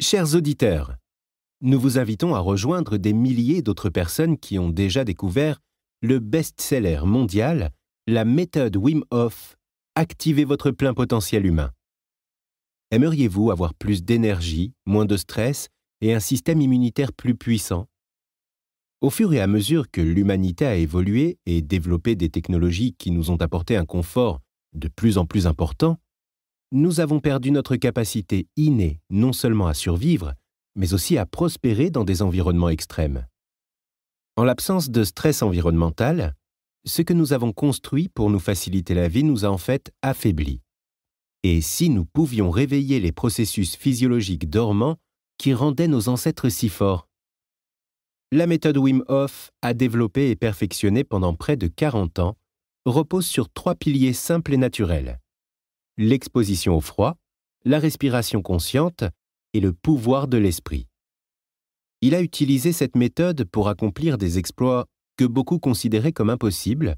Chers auditeurs, nous vous invitons à rejoindre des milliers d'autres personnes qui ont déjà découvert le best-seller mondial, la méthode Wim Hof, activez votre plein potentiel humain. Aimeriez-vous avoir plus d'énergie, moins de stress et un système immunitaire plus puissant? Au fur et à mesure que l'humanité a évolué et développé des technologies qui nous ont apporté un confort de plus en plus important, nous avons perdu notre capacité innée non seulement à survivre, mais aussi à prospérer dans des environnements extrêmes. En l'absence de stress environnemental, ce que nous avons construit pour nous faciliter la vie nous a en fait affaiblis. Et si nous pouvions réveiller les processus physiologiques dormants qui rendaient nos ancêtres si forts? La méthode Wim Hof, a développé et perfectionné pendant près de 40 ans, repose sur 3 piliers simples et naturels: l'exposition au froid, la respiration consciente et le pouvoir de l'esprit. Il a utilisé cette méthode pour accomplir des exploits que beaucoup considéraient comme impossibles,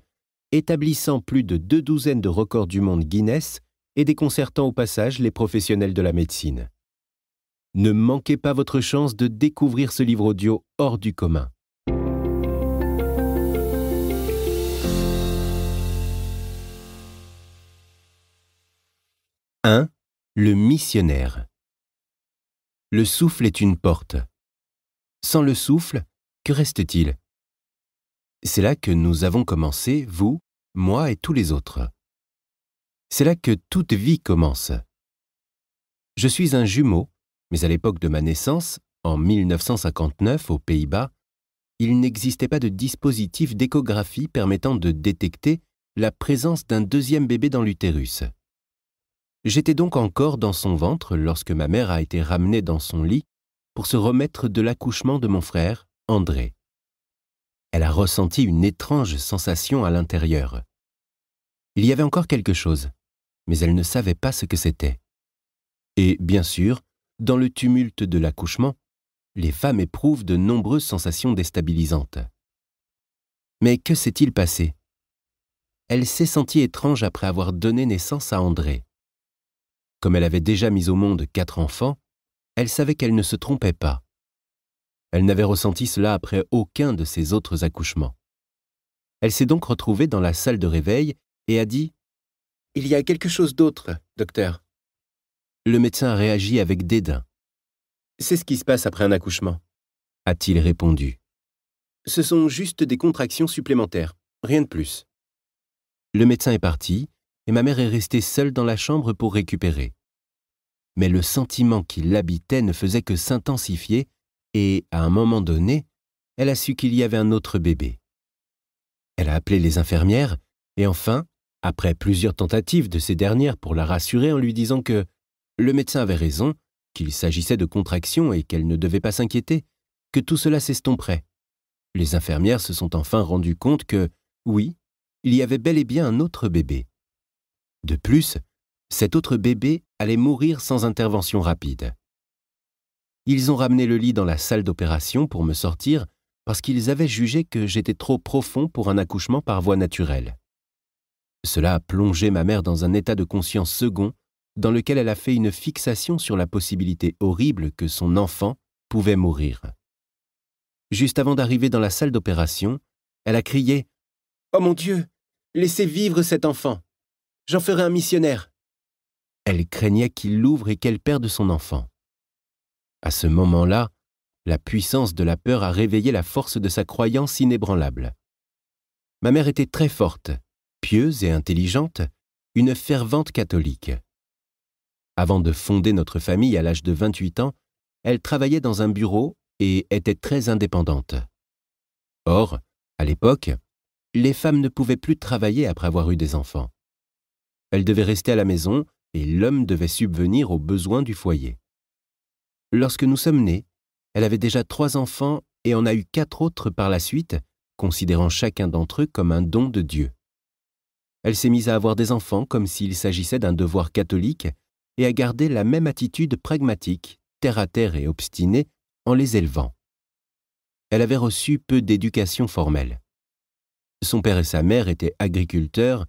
établissant plus de 2 douzaines de records du monde Guinness et déconcertant au passage les professionnels de la médecine. Ne manquez pas votre chance de découvrir ce livre audio hors du commun. « 1. Le missionnaire. Le souffle est une porte. Sans le souffle, que reste-t-il? C'est là que nous avons commencé, vous, moi et tous les autres. C'est là que toute vie commence. Je suis un jumeau, mais à l'époque de ma naissance, en 1959 aux Pays-Bas, il n'existait pas de dispositif d'échographie permettant de détecter la présence d'un deuxième bébé dans l'utérus. J'étais donc encore dans son ventre lorsque ma mère a été ramenée dans son lit pour se remettre de l'accouchement de mon frère, André. Elle a ressenti une étrange sensation à l'intérieur. Il y avait encore quelque chose, mais elle ne savait pas ce que c'était. Et bien sûr, dans le tumulte de l'accouchement, les femmes éprouvent de nombreuses sensations déstabilisantes. Mais que s'est-il passé? Elle s'est sentie étrange après avoir donné naissance à André. Comme elle avait déjà mis au monde 4 enfants, elle savait qu'elle ne se trompait pas. Elle n'avait ressenti cela après aucun de ses autres accouchements. Elle s'est donc retrouvée dans la salle de réveil et a dit « Il y a quelque chose d'autre, docteur. » Le médecin a réagi avec dédain. « C'est ce qui se passe après un accouchement, » a-t-il répondu. « Ce sont juste des contractions supplémentaires, rien de plus. » Le médecin est parti et ma mère est restée seule dans la chambre pour récupérer. Mais le sentiment qui l'habitait ne faisait que s'intensifier et, à un moment donné, elle a su qu'il y avait un autre bébé. Elle a appelé les infirmières et enfin, après plusieurs tentatives de ces dernières pour la rassurer en lui disant que le médecin avait raison, qu'il s'agissait de contractions et qu'elle ne devait pas s'inquiéter, que tout cela s'estomperait. Les infirmières se sont enfin rendues compte que, oui, il y avait bel et bien un autre bébé. De plus, cet autre bébé allait mourir sans intervention rapide. Ils ont ramené le lit dans la salle d'opération pour me sortir parce qu'ils avaient jugé que j'étais trop profond pour un accouchement par voie naturelle. Cela a plongé ma mère dans un état de conscience second dans lequel elle a fait une fixation sur la possibilité horrible que son enfant pouvait mourir. Juste avant d'arriver dans la salle d'opération, elle a crié « Oh mon Dieu, laissez vivre cet enfant! J'en ferai un missionnaire !» Elle craignait qu'il l'ouvre et qu'elle perde son enfant. À ce moment-là, la puissance de la peur a réveillé la force de sa croyance inébranlable. Ma mère était très forte, pieuse et intelligente, une fervente catholique. Avant de fonder notre famille à l'âge de 28 ans, elle travaillait dans un bureau et était très indépendante. Or, à l'époque, les femmes ne pouvaient plus travailler après avoir eu des enfants. Elles devaient rester à la maison et l'homme devait subvenir aux besoins du foyer. Lorsque nous sommes nés, elle avait déjà 3 enfants et en a eu 4 autres par la suite, considérant chacun d'entre eux comme un don de Dieu. Elle s'est mise à avoir des enfants comme s'il s'agissait d'un devoir catholique et à garder la même attitude pragmatique, terre-à-terre et obstinée en les élevant. Elle avait reçu peu d'éducation formelle. Son père et sa mère étaient agriculteurs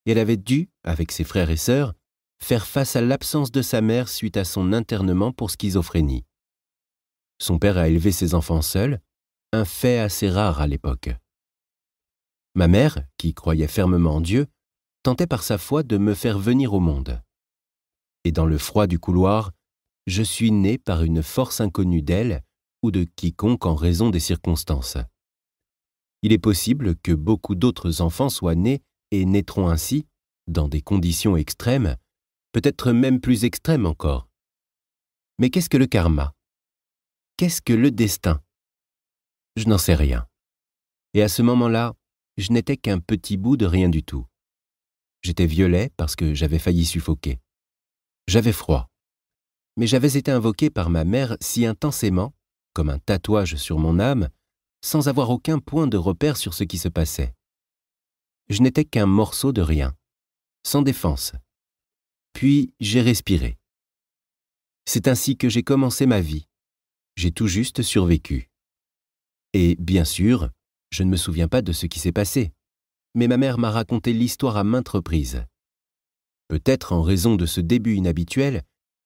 et elle avait dû, avec ses frères et sœurs, faire face à l'absence de sa mère suite à son internement pour schizophrénie. Son père a élevé ses enfants seul, un fait assez rare à l'époque. Ma mère, qui croyait fermement en Dieu, tentait par sa foi de me faire venir au monde. Et dans le froid du couloir, je suis né par une force inconnue d'elle ou de quiconque en raison des circonstances. Il est possible que beaucoup d'autres enfants soient nés et naîtront ainsi, dans des conditions extrêmes, peut-être même plus extrêmes encore. Mais qu'est-ce que le karma? Qu'est-ce que le destin? Je n'en sais rien. Et à ce moment-là, je n'étais qu'un petit bout de rien du tout. J'étais violet parce que j'avais failli suffoquer. J'avais froid. Mais j'avais été invoqué par ma mère si intensément, comme un tatouage sur mon âme, sans avoir aucun point de repère sur ce qui se passait. Je n'étais qu'un morceau de rien, sans défense. Puis j'ai respiré. C'est ainsi que j'ai commencé ma vie. J'ai tout juste survécu. Et bien sûr, je ne me souviens pas de ce qui s'est passé, mais ma mère m'a raconté l'histoire à maintes reprises. Peut-être en raison de ce début inhabituel,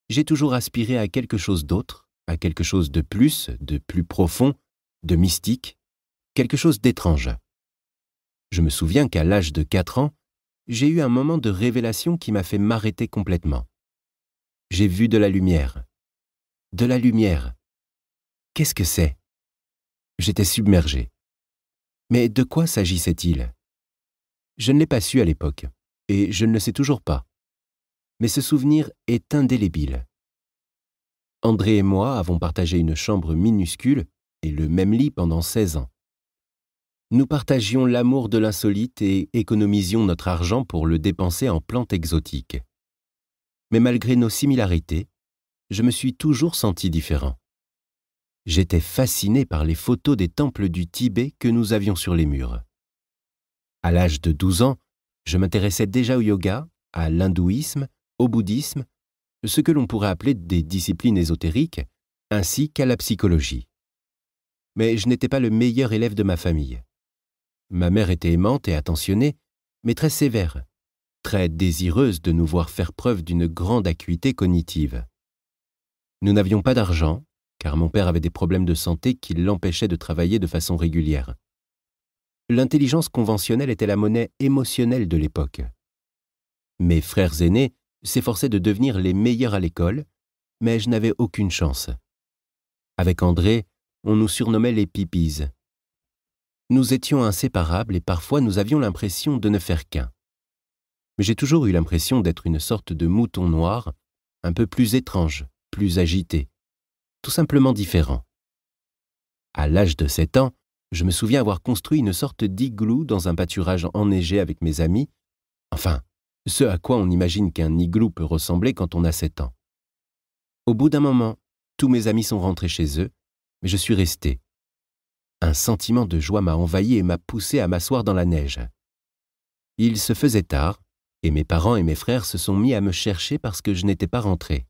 j'ai toujours aspiré à quelque chose d'autre, à quelque chose de plus profond, de mystique, quelque chose d'étrange. Je me souviens qu'à l'âge de 4 ans, j'ai eu un moment de révélation qui m'a fait m'arrêter complètement. J'ai vu de la lumière. De la lumière. Qu'est-ce que c'est? J'étais submergé. Mais de quoi s'agissait-il? Je ne l'ai pas su à l'époque, et je ne le sais toujours pas. Mais ce souvenir est indélébile. André et moi avons partagé une chambre minuscule et le même lit pendant 16 ans. Nous partagions l'amour de l'insolite et économisions notre argent pour le dépenser en plantes exotiques. Mais malgré nos similarités, je me suis toujours senti différent. J'étais fasciné par les photos des temples du Tibet que nous avions sur les murs. À l'âge de 12 ans, je m'intéressais déjà au yoga, à l'hindouisme, au bouddhisme, ce que l'on pourrait appeler des disciplines ésotériques, ainsi qu'à la psychologie. Mais je n'étais pas le meilleur élève de ma famille. Ma mère était aimante et attentionnée, mais très sévère, très désireuse de nous voir faire preuve d'une grande acuité cognitive. Nous n'avions pas d'argent, car mon père avait des problèmes de santé qui l'empêchaient de travailler de façon régulière. L'intelligence conventionnelle était la monnaie émotionnelle de l'époque. Mes frères aînés s'efforçaient de devenir les meilleurs à l'école, mais je n'avais aucune chance. Avec André, on nous surnommait les pipis. Nous étions inséparables et parfois nous avions l'impression de ne faire qu'un. Mais j'ai toujours eu l'impression d'être une sorte de mouton noir, un peu plus étrange, plus agité, tout simplement différent. À l'âge de 7 ans, je me souviens avoir construit une sorte d'igloo dans un pâturage enneigé avec mes amis, enfin, ce à quoi on imagine qu'un igloo peut ressembler quand on a 7 ans. Au bout d'un moment, tous mes amis sont rentrés chez eux, mais je suis resté. Un sentiment de joie m'a envahi et m'a poussé à m'asseoir dans la neige. Il se faisait tard, et mes parents et mes frères se sont mis à me chercher parce que je n'étais pas rentré.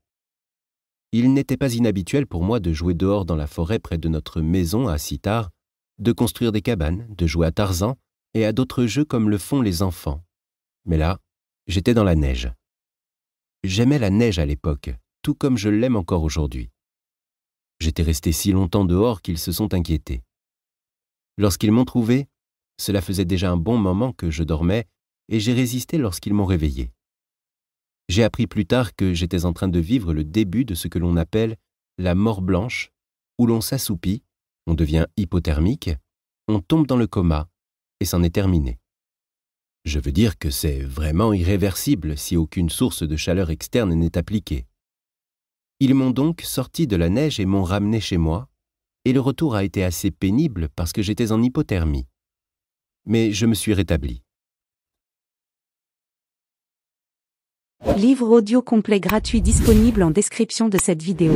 Il n'était pas inhabituel pour moi de jouer dehors dans la forêt près de notre maison à si tard, de construire des cabanes, de jouer à Tarzan et à d'autres jeux comme le font les enfants. Mais là, j'étais dans la neige. J'aimais la neige à l'époque, tout comme je l'aime encore aujourd'hui. J'étais resté si longtemps dehors qu'ils se sont inquiétés. Lorsqu'ils m'ont trouvé, cela faisait déjà un bon moment que je dormais et j'ai résisté lorsqu'ils m'ont réveillé. J'ai appris plus tard que j'étais en train de vivre le début de ce que l'on appelle la mort blanche, où l'on s'assoupit, on devient hypothermique, on tombe dans le coma et c'en est terminé. Je veux dire que c'est vraiment irréversible si aucune source de chaleur externe n'est appliquée. Ils m'ont donc sorti de la neige et m'ont ramené chez moi, et le retour a été assez pénible parce que j'étais en hypothermie. Mais je me suis rétabli. Livre audio complet gratuit disponible en description de cette vidéo.